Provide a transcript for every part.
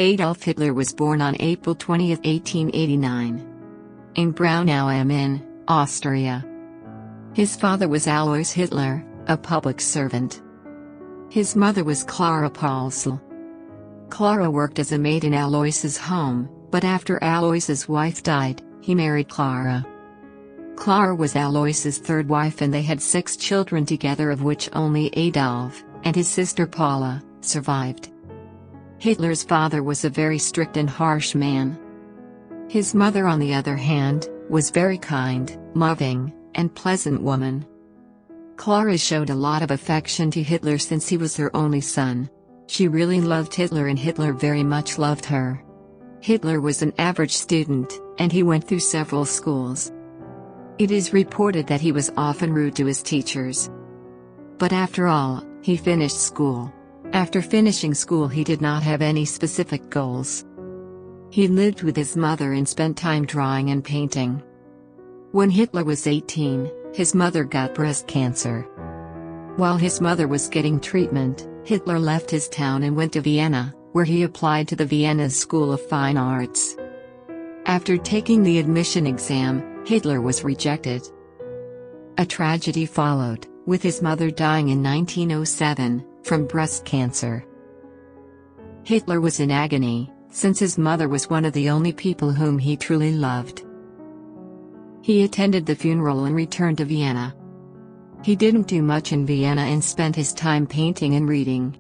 Adolf Hitler was born on April 20, 1889. In Braunau am Inn, Austria. His father was Alois Hitler, a public servant. His mother was Clara Paulsel. Clara worked as a maid in Alois's home, but after Alois's wife died, he married Clara. Clara was Alois's third wife and they had 6 children together, of which only Adolf, and his sister Paula, survived. Hitler's father was a very strict and harsh man. His mother, on the other hand, was very kind, loving, and pleasant woman. Clara showed a lot of affection to Hitler since he was her only son. She really loved Hitler and Hitler very much loved her. Hitler was an average student, and he went through several schools. It is reported that he was often rude to his teachers. But after all, he finished school. After finishing school, he did not have any specific goals. He lived with his mother and spent time drawing and painting. When Hitler was 18, his mother got breast cancer. While his mother was getting treatment, Hitler left his town and went to Vienna, where he applied to the Vienna School of Fine Arts. After taking the admission exam, Hitler was rejected. A tragedy followed, with his mother dying in 1907, from breast cancer. Hitler was in agony, since his mother was one of the only people whom he truly loved. He attended the funeral and returned to Vienna. He didn't do much in Vienna and spent his time painting and reading.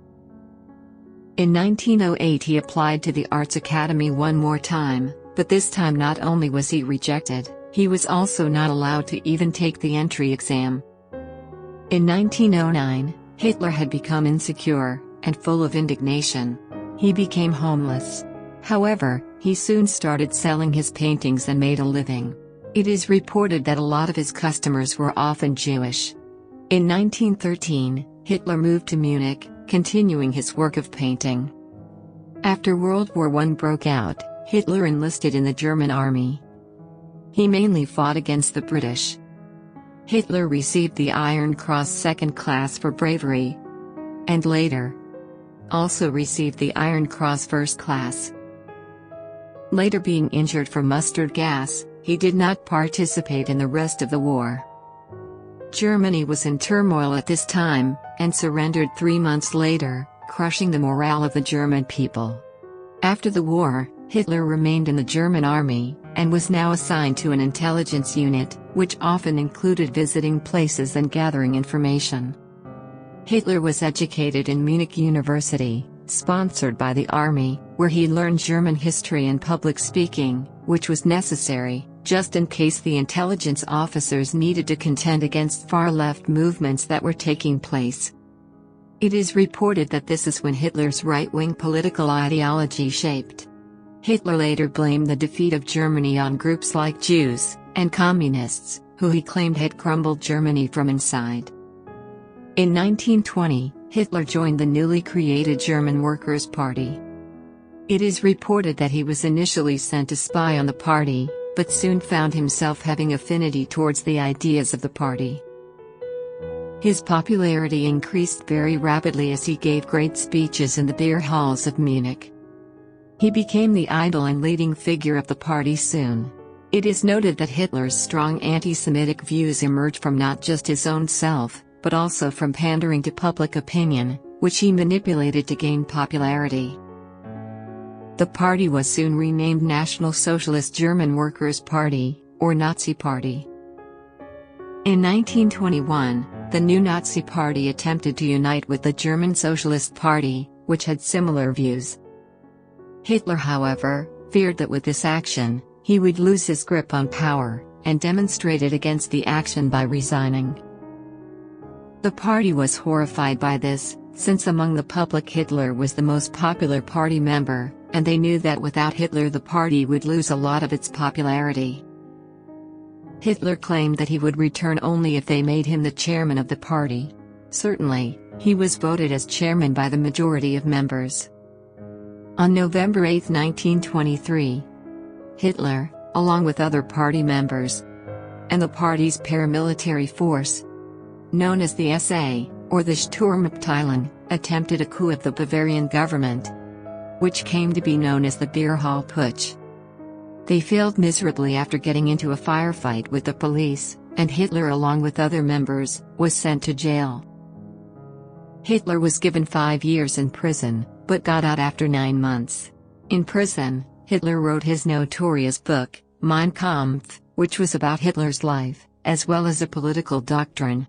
In 1908 he applied to the Arts Academy one more time, but this time not only was he rejected, he was also not allowed to even take the entry exam. In 1909, Hitler had become insecure, and full of indignation. He became homeless. However, he soon started selling his paintings and made a living. It is reported that a lot of his customers were often Jewish. In 1913, Hitler moved to Munich, continuing his work of painting. After World War I broke out, Hitler enlisted in the German army. He mainly fought against the British. Hitler received the Iron Cross Second Class for bravery, and later also received the Iron Cross First Class. Later, being injured from mustard gas, he did not participate in the rest of the war. Germany was in turmoil at this time, and surrendered 3 months later, crushing the morale of the German people. After the war, Hitler remained in the German army, and was now assigned to an intelligence unit, which often included visiting places and gathering information. Hitler was educated in Munich University, sponsored by the army, where he learned German history and public speaking, which was necessary, just in case the intelligence officers needed to contend against far-left movements that were taking place. It is reported that this is when Hitler's right-wing political ideology shaped. Hitler later blamed the defeat of Germany on groups like Jews and communists, who he claimed had crumbled Germany from inside. In 1920, Hitler joined the newly created German Workers' Party. It is reported that he was initially sent to spy on the party, but soon found himself having affinity towards the ideas of the party. His popularity increased very rapidly as he gave great speeches in the beer halls of Munich. He became the idol and leading figure of the party soon. It is noted that Hitler's strong anti-Semitic views emerged from not just his own self, but also from pandering to public opinion, which he manipulated to gain popularity. The party was soon renamed National Socialist German Workers' Party, or Nazi Party. In 1921, the new Nazi Party attempted to unite with the German Socialist Party, which had similar views. Hitler, however, feared that with this action, he would lose his grip on power, and demonstrated against the action by resigning. The party was horrified by this, since among the public Hitler was the most popular party member, and they knew that without Hitler the party would lose a lot of its popularity. Hitler claimed that he would return only if they made him the chairman of the party. Certainly, he was voted as chairman by the majority of members. On November 8, 1923, Hitler, along with other party members, and the party's paramilitary force, known as the SA, or the Sturmabteilung, attempted a coup of the Bavarian government. which came to be known as the Beer Hall Putsch. They failed miserably after getting into a firefight with the police, and Hitler, along with other members, was sent to jail. Hitler was given 5 years in prison, but got out after 9 months. In prison, Hitler wrote his notorious book, Mein Kampf, which was about Hitler's life, as well as a political doctrine.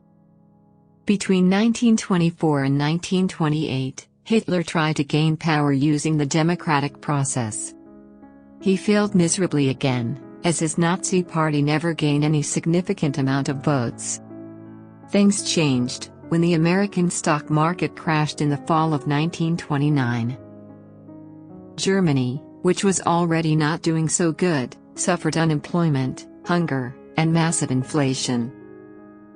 Between 1924 and 1928, Hitler tried to gain power using the democratic process. He failed miserably again, as his Nazi party never gained any significant amount of votes. Things changed when the American stock market crashed in the fall of 1929. Germany, which was already not doing so good, suffered unemployment, hunger, and massive inflation.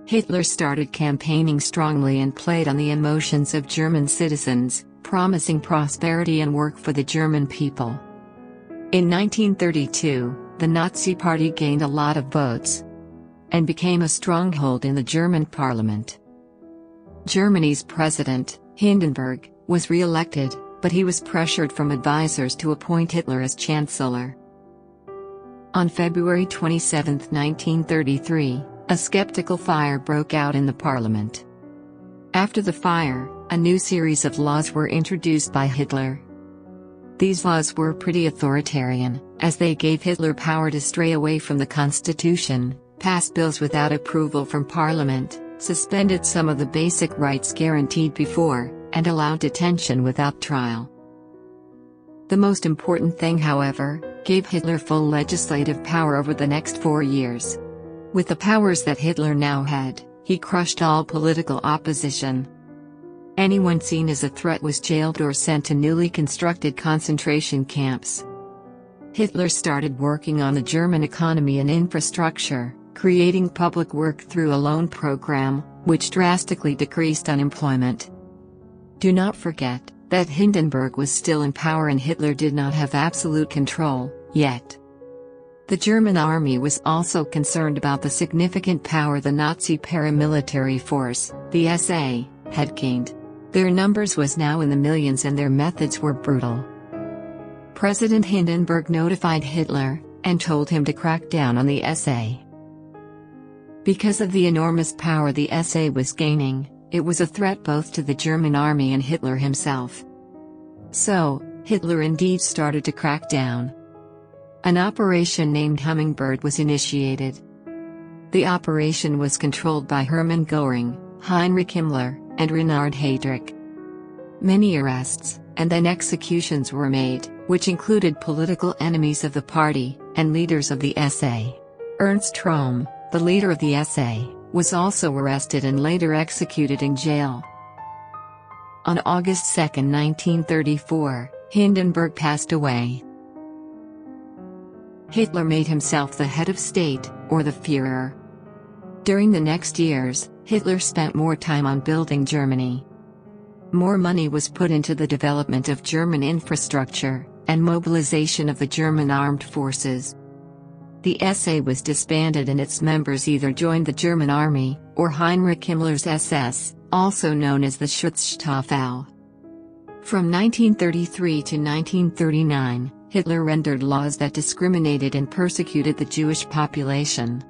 Hitler started campaigning strongly and played on the emotions of German citizens, promising prosperity and work for the German people. In 1932, the Nazi Party gained a lot of votes and became a stronghold in the German parliament. Germany's president, Hindenburg, was re-elected, but he was pressured from advisors to appoint Hitler as chancellor. On February 27, 1933, a skeptical fire broke out in the parliament. After the fire, a new series of laws were introduced by Hitler. These laws were pretty authoritarian, as they gave Hitler power to stray away from the constitution, pass bills without approval from parliament, suspended some of the basic rights guaranteed before, and allowed detention without trial. The most important thing, however, gave Hitler full legislative power over the next 4 years. With the powers that Hitler now had, he crushed all political opposition. Anyone seen as a threat was jailed or sent to newly constructed concentration camps. Hitler started working on the German economy and infrastructure, creating public work through a loan program, which drastically decreased unemployment. Do not forget that Hindenburg was still in power and Hitler did not have absolute control, yet. The German army was also concerned about the significant power the Nazi paramilitary force, the SA, had gained. Their numbers was now in the millions and their methods were brutal. President Hindenburg notified Hitler, and told him to crack down on the SA. Because of the enormous power the SA was gaining, it was a threat both to the German army and Hitler himself. So, Hitler indeed started to crack down. An operation named Hummingbird was initiated. The operation was controlled by Hermann Göring, Heinrich Himmler, and Reinhard Heydrich. Many arrests, and then executions were made, which included political enemies of the party, and leaders of the SA. Ernst Röhm, the leader of the SA, was also arrested and later executed in jail. On August 2, 1934, Hindenburg passed away. Hitler made himself the head of state, or the Führer. During the next years, Hitler spent more time on building Germany. More money was put into the development of German infrastructure, and mobilization of the German armed forces. The SA was disbanded and its members either joined the German army, or Heinrich Himmler's SS, also known as the Schutzstaffel. From 1933 to 1939, Hitler rendered laws that discriminated and persecuted the Jewish population.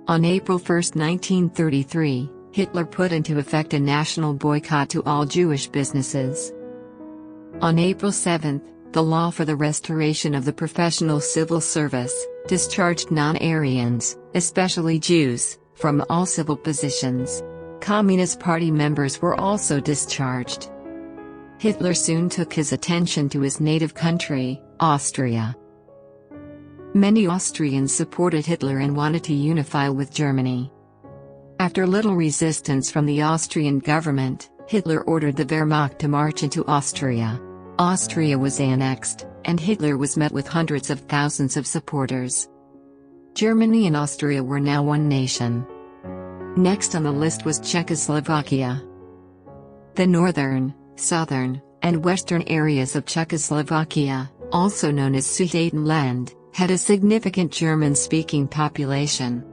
On April 1, 1933, Hitler put into effect a national boycott to all Jewish businesses. On April 7, the law for the restoration of the professional civil service discharged non-Aryans, especially Jews, from all civil positions. Communist Party members were also discharged. Hitler soon took his attention to his native country, Austria. Many Austrians supported Hitler and wanted to unify with Germany. After little resistance from the Austrian government, Hitler ordered the Wehrmacht to march into Austria. Austria was annexed, and Hitler was met with hundreds of thousands of supporters. Germany and Austria were now one nation. Next on the list was Czechoslovakia. The northern, southern, and western areas of Czechoslovakia, also known as Sudetenland, had a significant German-speaking population.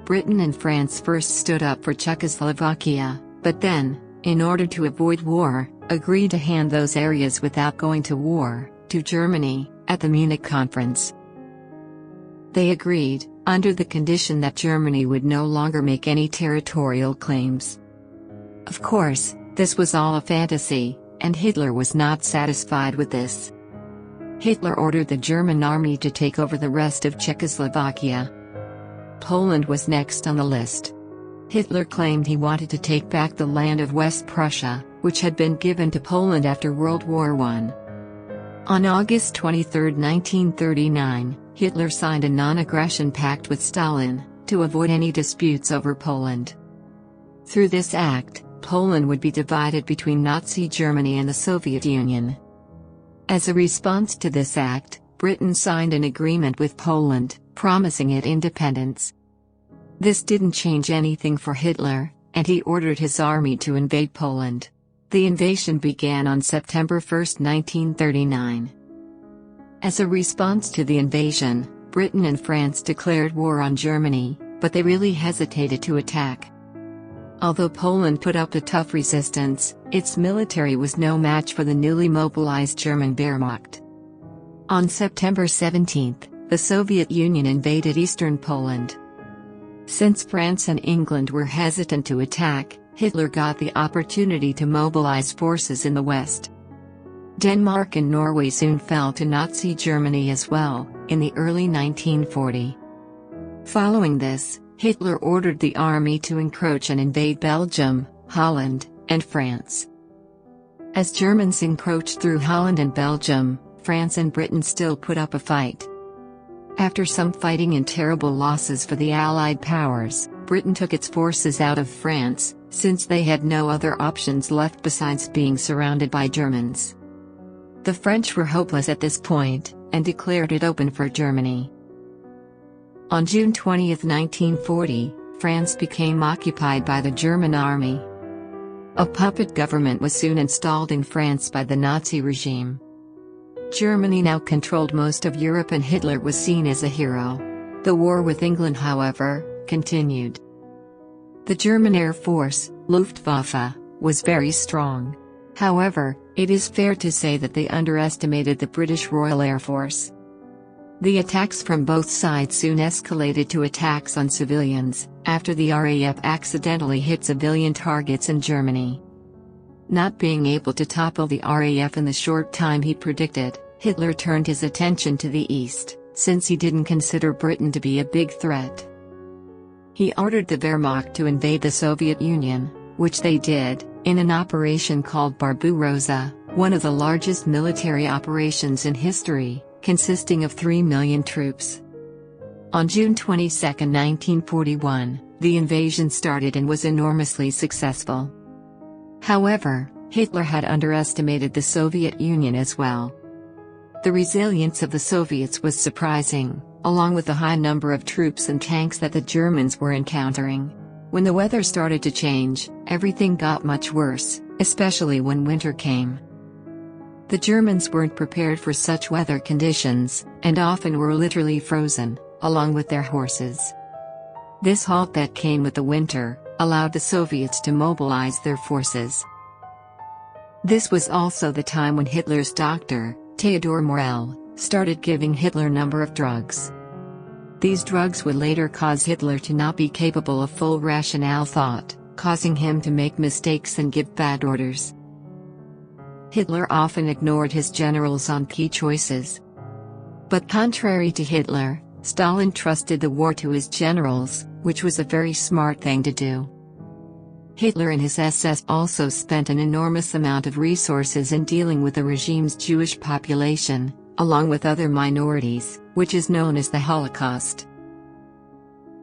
Britain and France first stood up for Czechoslovakia, but then, in order to avoid war, agreed to hand those areas without going to war to Germany at the Munich Conference. They agreed, under the condition that Germany would no longer make any territorial claims. Of course, this was all a fantasy, and Hitler was not satisfied with this. Hitler ordered the German army to take over the rest of Czechoslovakia. Poland was next on the list. Hitler claimed he wanted to take back the land of West Prussia, which had been given to Poland after World War I. On August 23, 1939, Hitler signed a non-aggression pact with Stalin, to avoid any disputes over Poland. Through this act, Poland would be divided between Nazi Germany and the Soviet Union. As a response to this act, Britain signed an agreement with Poland, promising it independence. This didn't change anything for Hitler, and he ordered his army to invade Poland. The invasion began on September 1, 1939. As a response to the invasion, Britain and France declared war on Germany, but they really hesitated to attack. Although Poland put up a tough resistance, its military was no match for the newly mobilized German Wehrmacht. On September 17, the Soviet Union invaded eastern Poland. Since France and England were hesitant to attack, Hitler got the opportunity to mobilize forces in the west. Denmark and Norway soon fell to Nazi Germany as well, in the early 1940s. Following this, Hitler ordered the army to encroach and invade Belgium, Holland, and France. As Germans encroached through Holland and Belgium, France and Britain still put up a fight. After some fighting and terrible losses for the Allied powers, Britain took its forces out of France, since they had no other options left besides being surrounded by Germans. The French were hopeless at this point, and declared it open for Germany. On June 20, 1940, France became occupied by the German army. A puppet government was soon installed in France by the Nazi regime. Germany now controlled most of Europe and Hitler was seen as a hero. The war with England, however, continued. The German Air Force, Luftwaffe, was very strong. However, it is fair to say that they underestimated the British Royal Air Force. The attacks from both sides soon escalated to attacks on civilians, after the RAF accidentally hit civilian targets in Germany. Not being able to topple the RAF in the short time he predicted, Hitler turned his attention to the east, since he didn't consider Britain to be a big threat. He ordered the Wehrmacht to invade the Soviet Union, which they did, in an operation called Barbarossa, one of the largest military operations in history, consisting of 3 million troops. On June 22, 1941, the invasion started and was enormously successful. However, Hitler had underestimated the Soviet Union as well. The resilience of the Soviets was surprising, along with the high number of troops and tanks that the Germans were encountering. When the weather started to change, everything got much worse, especially when winter came. The Germans weren't prepared for such weather conditions, and often were literally frozen, along with their horses. This halt that came with the winter allowed the Soviets to mobilize their forces. This was also the time when Hitler's doctor, Theodor Morell, started giving Hitler a number of drugs. These drugs would later cause Hitler to not be capable of full rational thought, causing him to make mistakes and give bad orders. Hitler often ignored his generals on key choices. But contrary to Hitler, Stalin trusted the war to his generals, which was a very smart thing to do. Hitler and his SS also spent an enormous amount of resources in dealing with the regime's Jewish population, along with other minorities, which is known as the Holocaust.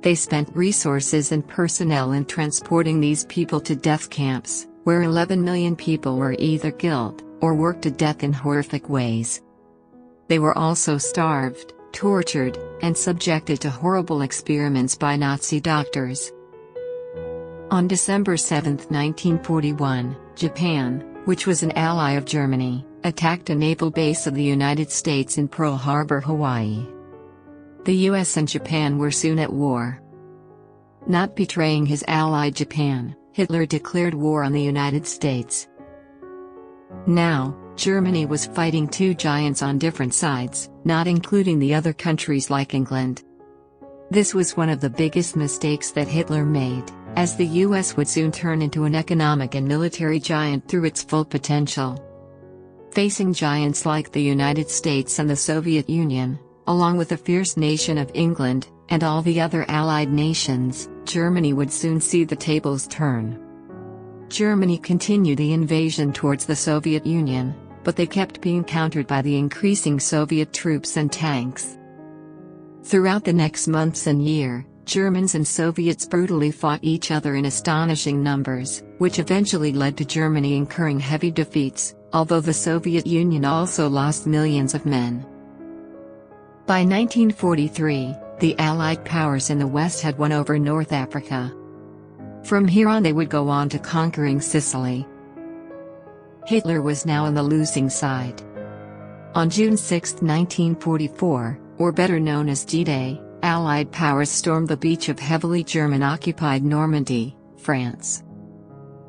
They spent resources and personnel in transporting these people to death camps, where 11 million people were either killed or worked to death in horrific ways. They were also starved, tortured, and subjected to horrible experiments by Nazi doctors. On December 7, 1941, Japan, which was an ally of Germany, attacked a naval base of the United States in Pearl Harbor, Hawaii. The US and Japan were soon at war. Not betraying his ally Japan, Hitler declared war on the United States. Now, Germany was fighting two giants on different sides, not including the other countries like England. This was one of the biggest mistakes that Hitler made, as the US would soon turn into an economic and military giant through its full potential. Facing giants like the United States and the Soviet Union, along with the fierce nation of England, and all the other Allied nations, Germany would soon see the tables turn. Germany continued the invasion towards the Soviet Union, but they kept being countered by the increasing Soviet troops and tanks. Throughout the next months and year, Germans and Soviets brutally fought each other in astonishing numbers, which eventually led to Germany incurring heavy defeats, although the Soviet Union also lost millions of men. By 1943, the Allied powers in the West had won over North Africa. From here on they would go on to conquering Sicily. Hitler was now on the losing side. On June 6, 1944, or better known as D-Day, Allied powers stormed the beach of heavily German-occupied Normandy, France.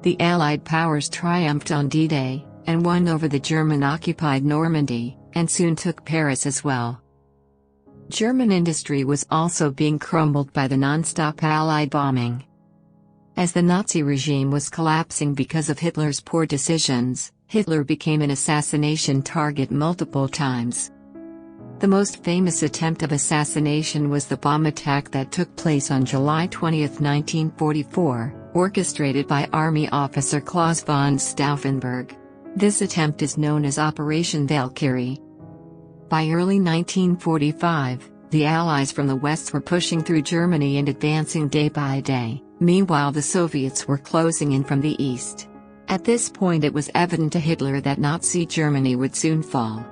The Allied powers triumphed on D-Day, and won over the German-occupied Normandy, and soon took Paris as well. German industry was also being crumbled by the non-stop Allied bombing. As the Nazi regime was collapsing because of Hitler's poor decisions, Hitler became an assassination target multiple times. The most famous attempt of assassination was the bomb attack that took place on July 20, 1944, orchestrated by Army officer Claus von Stauffenberg. This attempt is known as Operation Valkyrie. By early 1945, the Allies from the West were pushing through Germany and advancing day by day. Meanwhile, the Soviets were closing in from the east. At this point it was evident to Hitler that Nazi Germany would soon fall.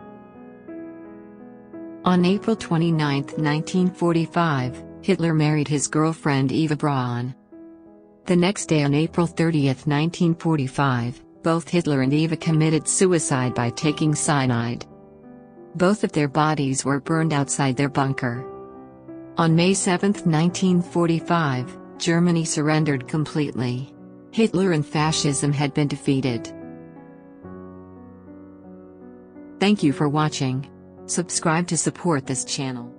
On April 29, 1945, Hitler married his girlfriend Eva Braun. The next day on April 30, 1945, both Hitler and Eva committed suicide by taking cyanide. Both of their bodies were burned outside their bunker. On May 7, 1945, Germany surrendered completely. Hitler and fascism had been defeated. Thank you for watching. Subscribe to support this channel.